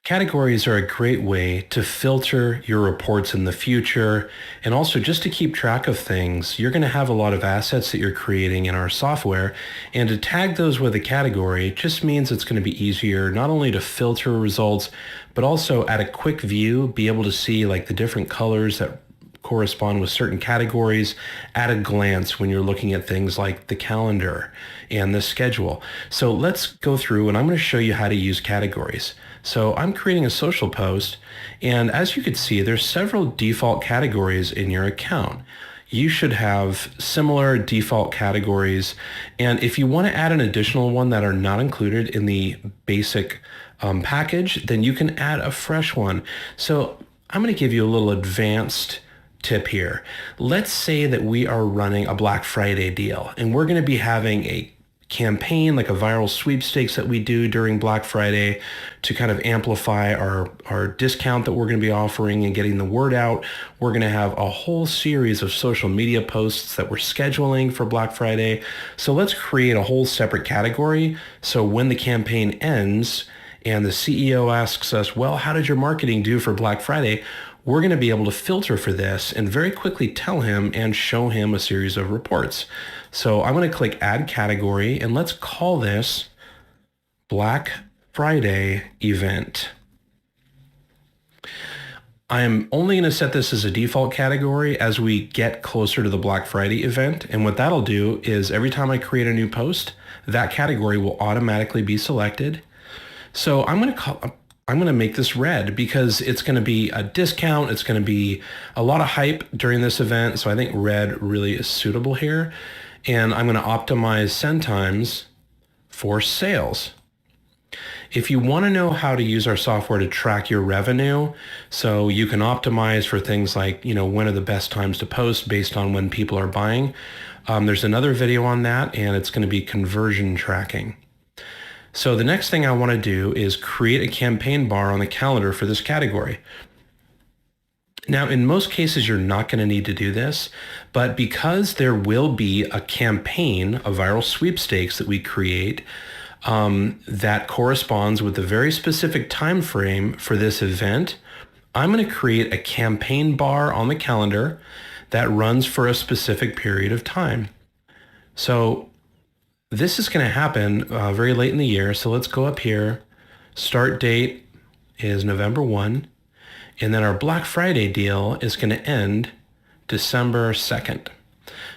Categories are a great way to filter your reports in the future and also just to keep track of things. You're going to have a lot of assets that you're creating in our software, and to tag those with a category just means it's going to be easier not only to filter results, but also at a quick view, be able to see like the different colors that correspond with certain categories at a glance when you're looking at things like the calendar and the schedule. So let's go through and I'm going to show you how to use categories. So I'm creating a social post, and as you can see, there's several default categories in your account. You should have similar default categories, and if you want to add an additional one that are not included in the basic package, then you can add a fresh one. So I'm going to give you a little advanced tip here. Let's say that we are running a Black Friday deal, and we're going to be having a campaign, like a viral sweepstakes that we do during Black Friday to kind of amplify our discount that we're going to be offering and getting the word out. We're going to have a whole series of social media posts that we're scheduling for Black Friday. So let's create a whole separate category. So when the campaign ends and the CEO asks us, well, how did your marketing do for Black Friday? We're going to be able to filter for this and very quickly tell him and show him a series of reports. So I'm going to click Add Category, and let's call this Black Friday Event. I'm only going to set this as a default category as we get closer to the Black Friday event. And what that'll do is every time I create a new post, that category will automatically be selected. So I'm going to make this red because it's going to be a discount. It's going to be a lot of hype during this event. So I think red really is suitable here. And I'm going to optimize send times for sales. If you want to know how to use our software to track your revenue, so you can optimize for things like, when are the best times to post based on when people are buying, there's another video on that, and it's going to be conversion tracking. So the next thing I want to do is create a campaign bar on the calendar for this category. Now, in most cases, you're not going to need to do this, but because there will be a campaign, a viral sweepstakes that we create that corresponds with a very specific time frame for this event, I'm going to create a campaign bar on the calendar that runs for a specific period of time. So this is going to happen very late in the year. So let's go up here. Start date is November 1. And then our Black Friday deal is going to end December 2nd.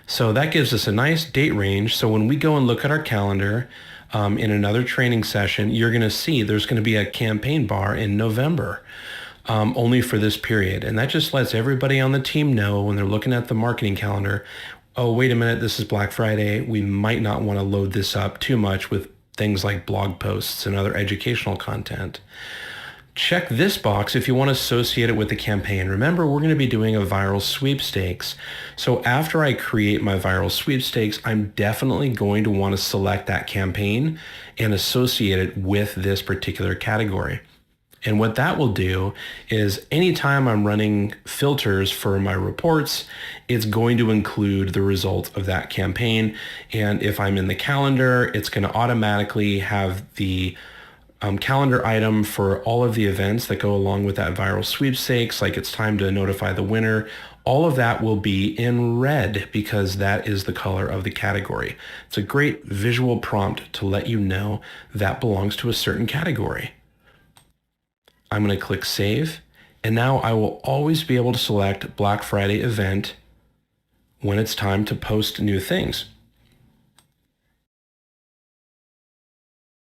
So that gives us a nice date range. So when we go and look at our calendar in another training session, you're going to see there's going to be a campaign bar in November only for this period. And that just lets everybody on the team know when they're looking at the marketing calendar, oh, wait a minute, this is Black Friday. We might not want to load this up too much with things like blog posts and other educational content. Check this box if you want to associate it with the campaign. Remember, we're going to be doing a viral sweepstakes. So after I create my viral sweepstakes, I'm definitely going to want to select that campaign and associate it with this particular category. And what that will do is anytime I'm running filters for my reports, it's going to include the result of that campaign. And if I'm in the calendar, it's going to automatically have the calendar item for all of the events that go along with that viral sweepstakes, like it's time to notify the winner. All of that will be in red because that is the color of the category. It's a great visual prompt to let you know that belongs to a certain category. I'm going to click Save, and now I will always be able to select Black Friday event when it's time to post new things.